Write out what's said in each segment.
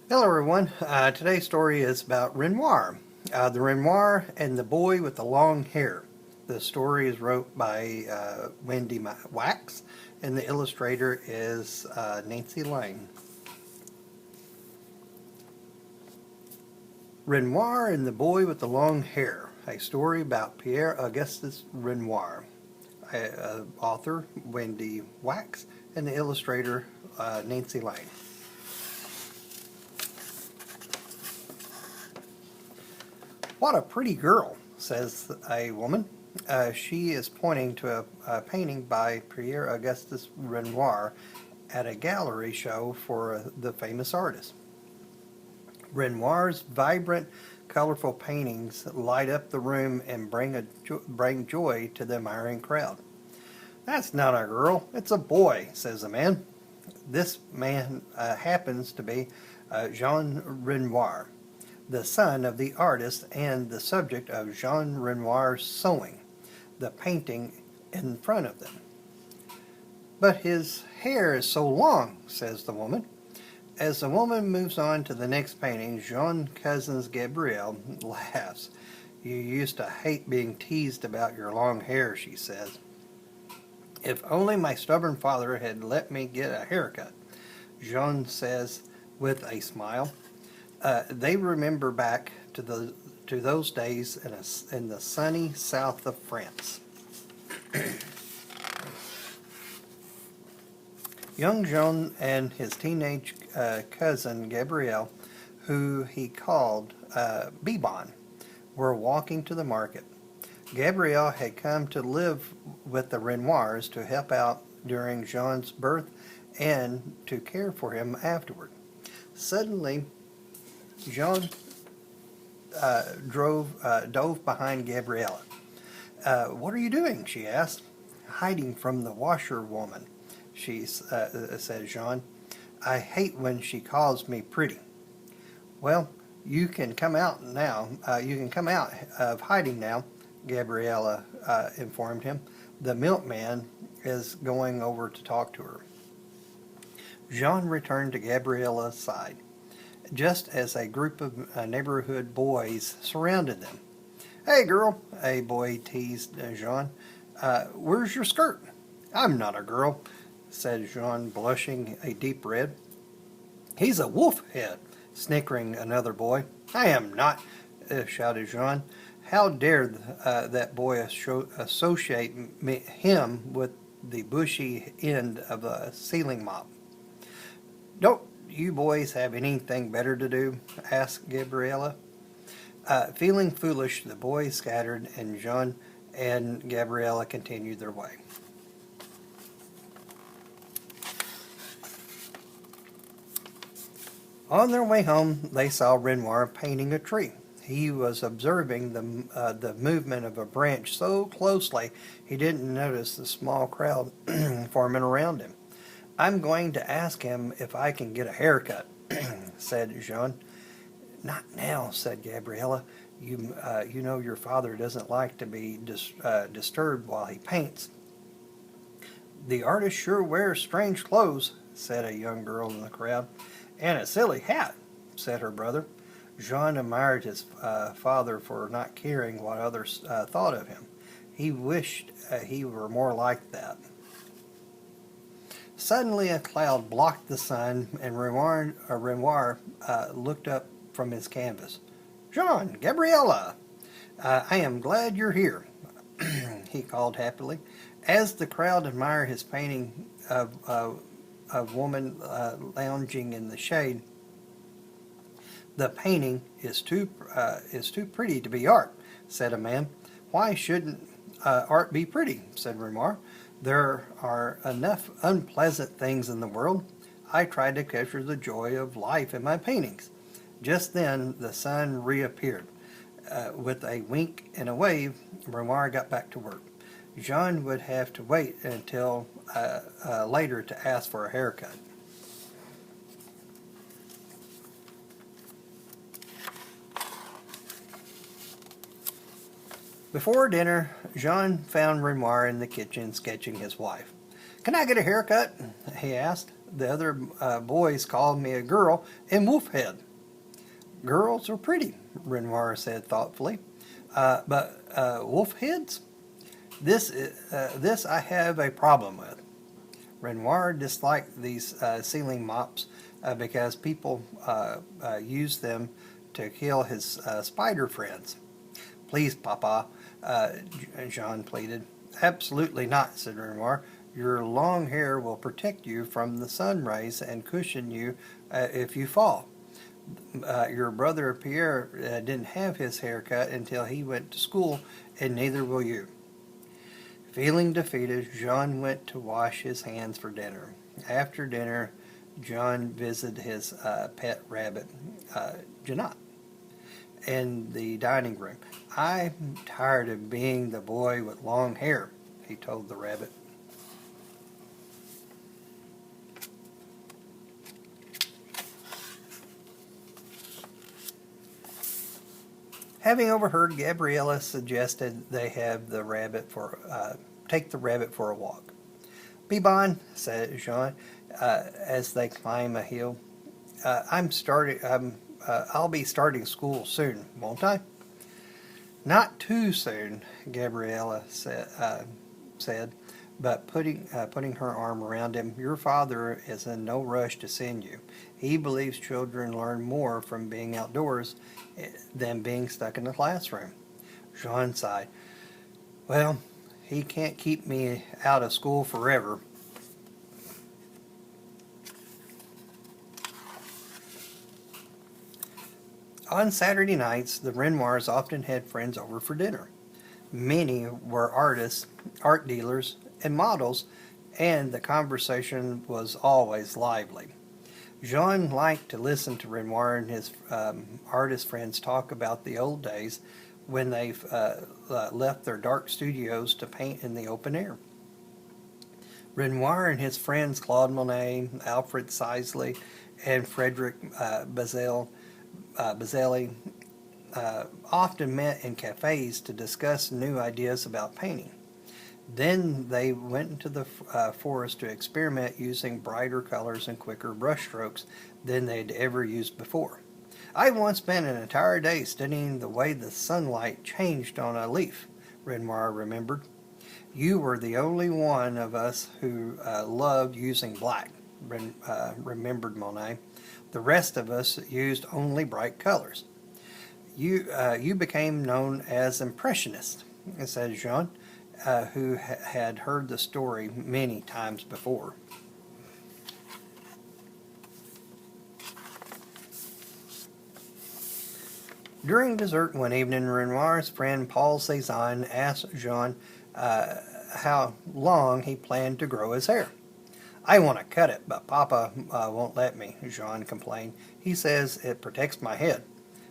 Hello everyone. Today's story is about Renoir. The Renoir and the boy with the long hair. The story is wrote by Wendy Wax and the illustrator is Nancy Lane. Renoir and the boy with the long hair. A story about Pierre Augustus Renoir. Author Wendy Wax and the illustrator Nancy Lane. "What a pretty girl," says a woman. She is pointing to a painting by Pierre Augustus Renoir at a gallery show for the famous artist. Renoir's vibrant, colorful paintings light up the room and bring joy to the admiring crowd. "That's not a girl, it's a boy," says a man. This man happens to be Jean Renoir, the son of the artist and the subject of Jean Renoir's sewing, the painting in front of them. "But his hair is so long," says the woman. As the woman moves on to the next painting, Jean's cousin Gabrielle laughs. "You used to hate being teased about your long hair," she says. "If only my stubborn father had let me get a haircut," Jean says with a smile. They remember back to those days in the sunny south of France. Young Jean and his teenage cousin Gabrielle, who he called Bibon, were walking to the market. Gabrielle had come to live with the Renoirs to help out during Jean's birth and to care for him afterward. Suddenly, Jean dove behind Gabriella. "What are you doing?" she asked. "Hiding from the washerwoman," said Jean. "I hate when she calls me pretty." "Well, you can come out now. You can come out of hiding now," Gabriella informed him. "The milkman is going over to talk to her." Jean returned to Gabriella's side, just as a group of neighborhood boys surrounded them. "Hey girl," a boy teased Jean, "where's your skirt?" "I'm not a girl," said Jean, blushing a deep red. "He's a wolf head," snickering another boy. "I am not," shouted Jean. "How dare that boy associate him with the bushy end of a ceiling mop?" "Don't you boys have anything better to do?" asked Gabriella. Feeling foolish, the boys scattered and Jean and Gabriella continued their way. On their way home, they saw Renoir painting a tree. He was observing the movement of a branch so closely he didn't notice the small crowd forming around him. "I'm going to ask him if I can get a haircut," said Jean. "Not now," said Gabriella. You know your father doesn't like to be disturbed while he paints." "The artist sure wears strange clothes," said a young girl in the crowd. "And a silly hat," said her brother. Jean admired his father for not caring what others thought of him. He wished he were more like that. Suddenly a cloud blocked the sun, and Renoir looked up from his canvas. "Jean, Gabriella, I am glad you're here," he called happily. As the crowd admired his painting of a woman lounging in the shade, "The painting is too pretty to be art," said a man. "Why shouldn't art be pretty?" said Renoir. "There are enough unpleasant things in the world. I try to capture the joy of life in my paintings." Just then the sun reappeared. With a wink and a wave, Renoir got back to work. Jean would have to wait until later to ask for a haircut. Before dinner, Jean found Renoir in the kitchen sketching his wife. "Can I get a haircut?" he asked. the other boys called me a girl and wolfhead. Girls are pretty, Renoir said thoughtfully. But wolfheads? This I have a problem with. Renoir disliked these ceiling mops because people use them to kill his spider friends. Please, Papa, Jean pleaded. Absolutely not, said Renoir. Your long hair will protect you from the sun rays and cushion you if you fall. Your brother Pierre didn't have his hair cut until he went to school, and neither will you. Feeling defeated, Jean went to wash his hands for dinner. After dinner, John visited his pet rabbit, Janot, in the dining room. I'm tired of being the boy with long hair, he told the rabbit. Having overheard, Gabriella suggested they have the rabbit take the rabbit for a walk. Be bon, said Jean, as they climb a hill. I'll be starting school soon, won't I? Not too soon, Gabriella said, but putting her arm around him. Your father is in no rush to send you. He believes children learn more from being outdoors than being stuck in the classroom. Jean sighed. Well, he can't keep me out of school forever. On Saturday nights, the Renoirs often had friends over for dinner. Many were artists, art dealers, and models, and the conversation was always lively. Jean liked to listen to Renoir and his artist friends talk about the old days when they left their dark studios to paint in the open air. Renoir and his friends Claude Monet, Alfred Sisley, and Frederick Bazelli often met in cafes to discuss new ideas about painting. Then they went into the forest to experiment using brighter colors and quicker brushstrokes than they'd ever used before. I once spent an entire day studying the way the sunlight changed on a leaf, Renoir remembered. You were the only one of us who loved using black, remembered Monet. The rest of us used only bright colors. You became known as Impressionists, said Jean, who had heard the story many times before. During dessert one evening, Renoir's friend Paul Cézanne asked Jean how long he planned to grow his hair. I want to cut it, but Papa won't let me, Jean complained. He says it protects my head.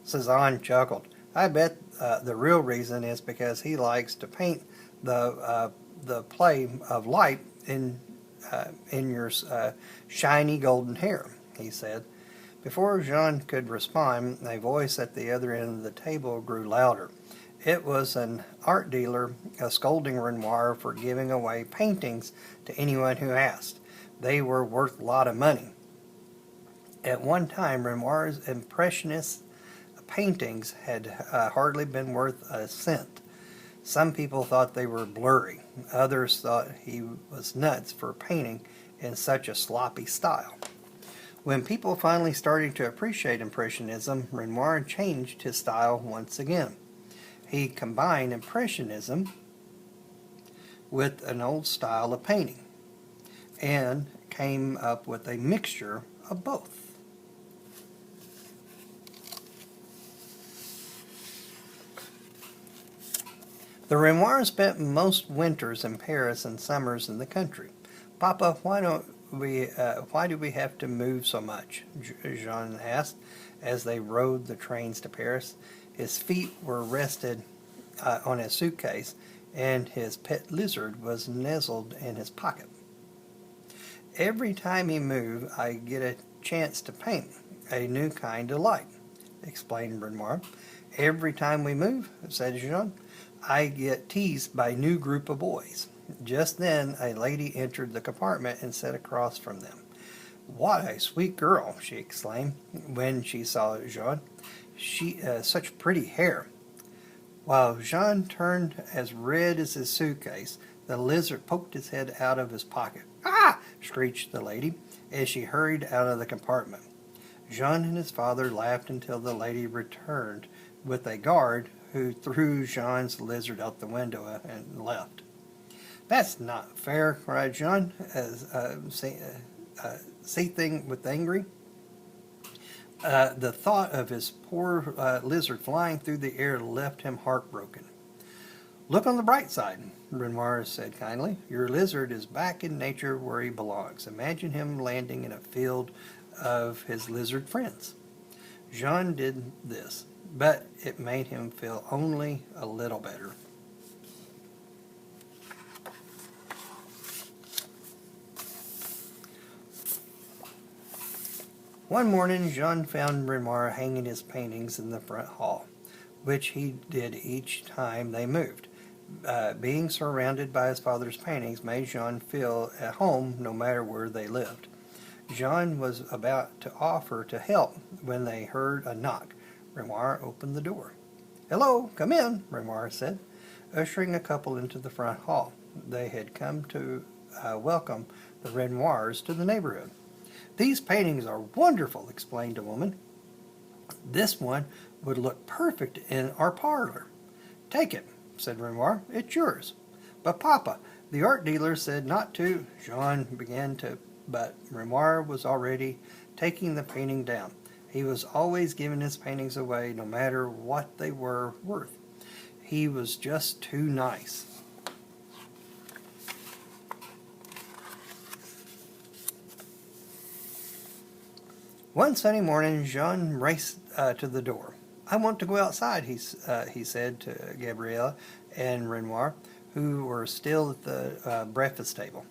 Cézanne chuckled. I bet the real reason is because he likes to paint the play of light in your shiny golden hair, he said. Before Jean could respond, a voice at the other end of the table grew louder. It was an art dealer scolding Renoir for giving away paintings to anyone who asked. They were worth a lot of money. At one time, Renoir's impressionist paintings had hardly been worth a cent. Some people thought they were blurry. Others thought he was nuts for painting in such a sloppy style. When people finally started to appreciate Impressionism, Renoir changed his style once again. He combined Impressionism with an old style of painting and came up with a mixture of both. The Renoirs spent most winters in Paris and summers in the country. Papa, why do we have to move so much? Jean asked as they rode the trains to Paris. His feet were rested on his suitcase, and his pet lizard was nestled in his pocket. Every time he moved, I get a chance to paint a new kind of light, explained Renoir. Every time we move, said Jean, I get teased by a new group of boys. Just then, a lady entered the compartment and sat across from them. "What a sweet girl!" she exclaimed when she saw Jean. Such pretty hair." While Jean turned as red as his suitcase, the lizard poked his head out of his pocket. "Ah!" screeched the lady as she hurried out of the compartment. Jean and his father laughed until the lady returned with a guard who threw Jean's lizard out the window and left. "That's not fair," cried Jean, as seething with anger. The thought of his poor lizard flying through the air left him heartbroken. "Look on the bright side," Renoir said kindly. "Your lizard is back in nature where he belongs. Imagine him landing in a field of his lizard friends." Jean did this, but it made him feel only a little better. One morning, Jean found Renoir hanging his paintings in the front hall, which he did each time they moved. Being surrounded by his father's paintings made Jean feel at home no matter where they lived. Jean was about to offer to help when they heard a knock. Renoir opened the door. "Hello, come in," Renoir said, ushering a couple into the front hall. They had come to welcome the Renoirs to the neighborhood. "These paintings are wonderful," explained a woman. "This one would look perfect in our parlor." "Take it," said Renoir. "It's yours." "But Papa, the art dealer said not to." Jean began to, but Renoir was already taking the painting down. He was always giving his paintings away no matter what they were worth. He was just too nice. One sunny morning, Jean raced to the door. "I want to go outside," he said to Gabriella and Renoir, who were still at the breakfast table.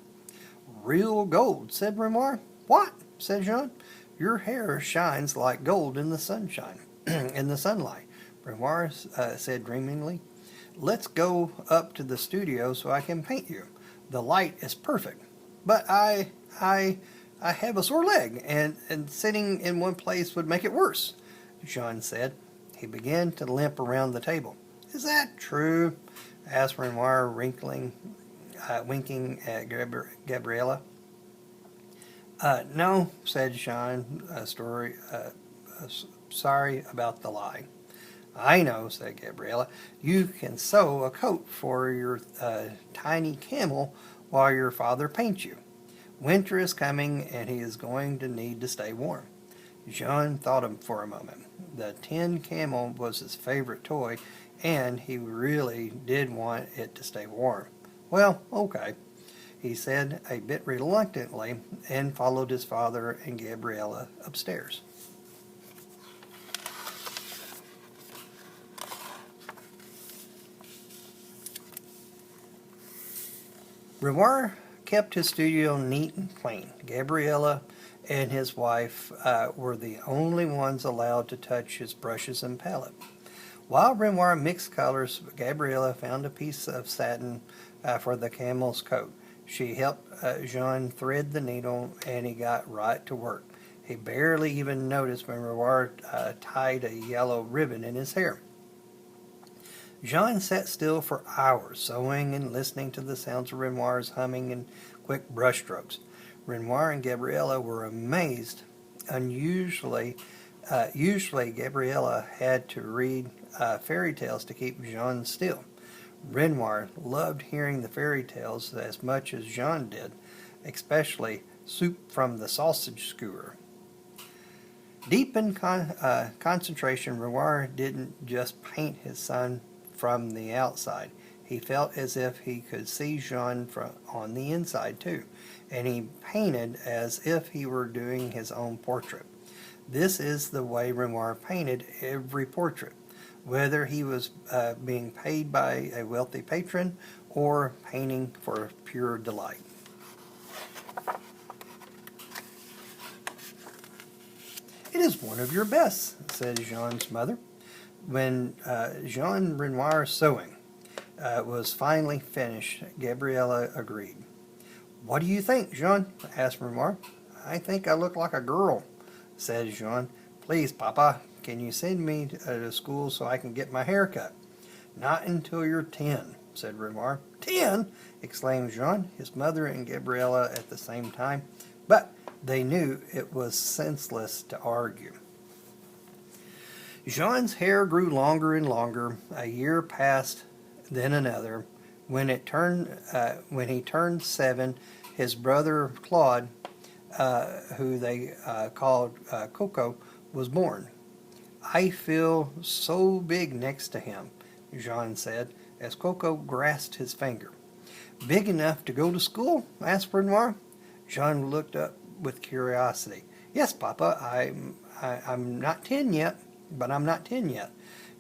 "Real gold," said Renoir. "What?" said Jean. "Your hair shines like gold in the sunshine, in the sunlight," Renoir said dreamingly. "Let's go up to the studio so I can paint you. The light is perfect." "But I have a sore leg, and sitting in one place would make it worse," Jean said. He began to limp around the table. "Is that true?" asked Renoir, winking at Gabriella. "No," said Jean, sorry about the lie. "I know," said Gabriella. "You can sew a coat for your tiny camel while your father paints you. Winter is coming, and he is going to need to stay warm." Jean thought for a moment. The tin camel was his favorite toy, and he really did want it to stay warm. "Well, okay," he said a bit reluctantly, and followed his father and Gabriella upstairs. Renoir kept his studio neat and clean. Gabriella and his wife were the only ones allowed to touch his brushes and palette. While Renoir mixed colors, Gabriella found a piece of satin for the camel's coat. She helped Jean thread the needle, and he got right to work. He barely even noticed when Renoir tied a yellow ribbon in his hair. Jean sat still for hours, sewing and listening to the sounds of Renoir's humming and quick brushstrokes. Renoir and Gabriella were amazed. Usually Gabriella had to read fairy tales to keep Jean still. Renoir loved hearing the fairy tales as much as Jean did, especially Soup from the Sausage Skewer. Deep in concentration, Renoir didn't just paint his son from the outside. He felt as if he could see Jean on the inside too, and he painted as if he were doing his own portrait. This is the way Renoir painted every portrait, whether he was being paid by a wealthy patron or painting for pure delight. "It is one of your best," said Jean's mother. When Jean Renoir's sewing was finally finished, Gabriella agreed. "What do you think, Jean?" asked Renoir. I think I look like a girl, said Jean. Please, Papa, can you send me to school so I can get my hair cut? Not until you're 10, said Renoir. 10? Exclaimed Jean, his mother and Gabriella at the same time, but they knew it was senseless to argue. Jean's hair grew longer and longer. A year passed, then another. When he turned 7, his brother Claude, who they called Coco, was born. I feel so big next to him, Jean said, as Coco grasped his finger. Big enough to go to school? Asked Renoir. Jean looked up with curiosity. Yes, Papa, I'm not 10 yet, but I'm not 10 yet,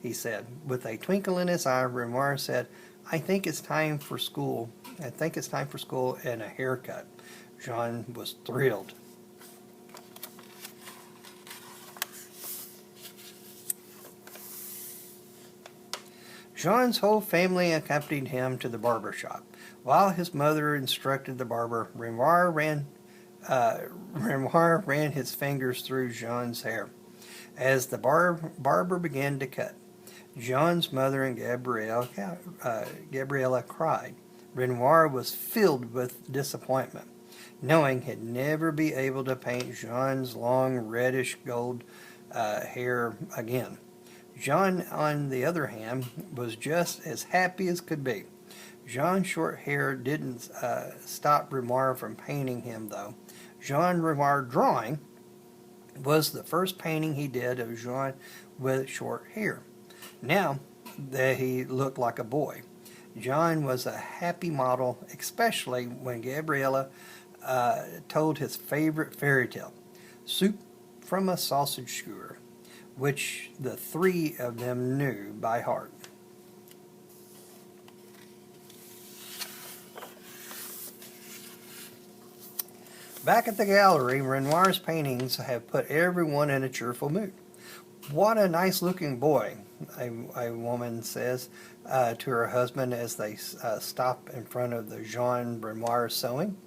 he said. With a twinkle in his eye, Renoir said, I think it's time for school. And a haircut. Jean was thrilled. Jean's whole family accompanied him to the barber shop. While his mother instructed the barber, Renoir ran his fingers through Jean's hair. As the barber began to cut, Jean's mother and Gabriella cried. Renoir was filled with disappointment, knowing he'd never be able to paint Jean's long reddish gold hair again. Jean, on the other hand, was just as happy as could be. Jean's short hair didn't stop Renoir from painting him, though. Jean Renoir drawing was the first painting he did of Jean with short hair. Now that he looked like a boy, Jean was a happy model, especially when Gabriella told his favorite fairy tale, Soup from a Sausage Skewer, which the three of them knew by heart. Back at the gallery, Renoir's paintings have put everyone in a cheerful mood. What a nice-looking boy, a woman says to her husband as they stop in front of the Jean Renoir sewing.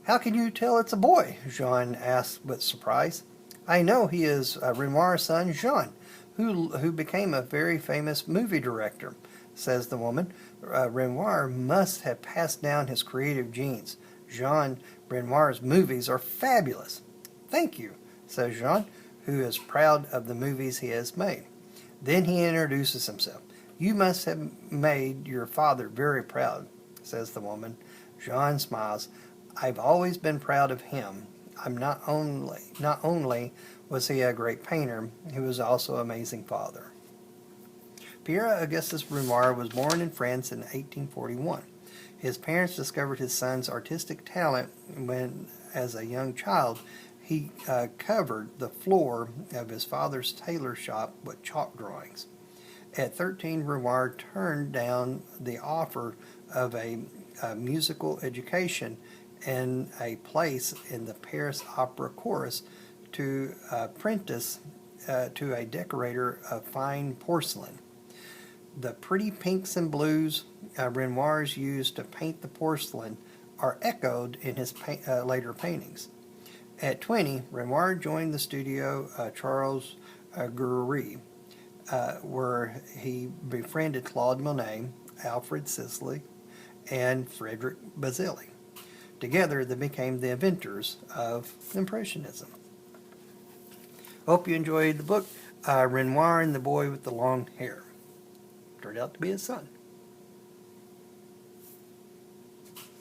How can you tell it's a boy? Jean asked with surprise. I know he is Renoir's son, Jean, who became a very famous movie director, says the woman. Renoir must have passed down his creative genes. Jean Renoir's movies are fabulous. Thank you, says Jean, who is proud of the movies he has made. Then he introduces himself. You must have made your father very proud, says the woman. Jean smiles. I've always been proud of him. Not only was he a great painter, he was also an amazing father. Pierre Augustus Renoir was born in France in 1841. His parents discovered his son's artistic talent when, as a young child, he covered the floor of his father's tailor shop with chalk drawings. At 13, Renoir turned down the offer of a musical education and a place in the Paris Opera Chorus to apprentice to a decorator of fine porcelain. The pretty pinks and blues Renoir's used to paint the porcelain are echoed in his later paintings. At 20, Renoir joined the studio Charles Guéry, where he befriended Claude Monet, Alfred Sisley, and Frederic Bazilli. Together, they became the inventors of Impressionism. Hope you enjoyed the book, Renoir and the Boy with the Long Hair. Turned out to be his son.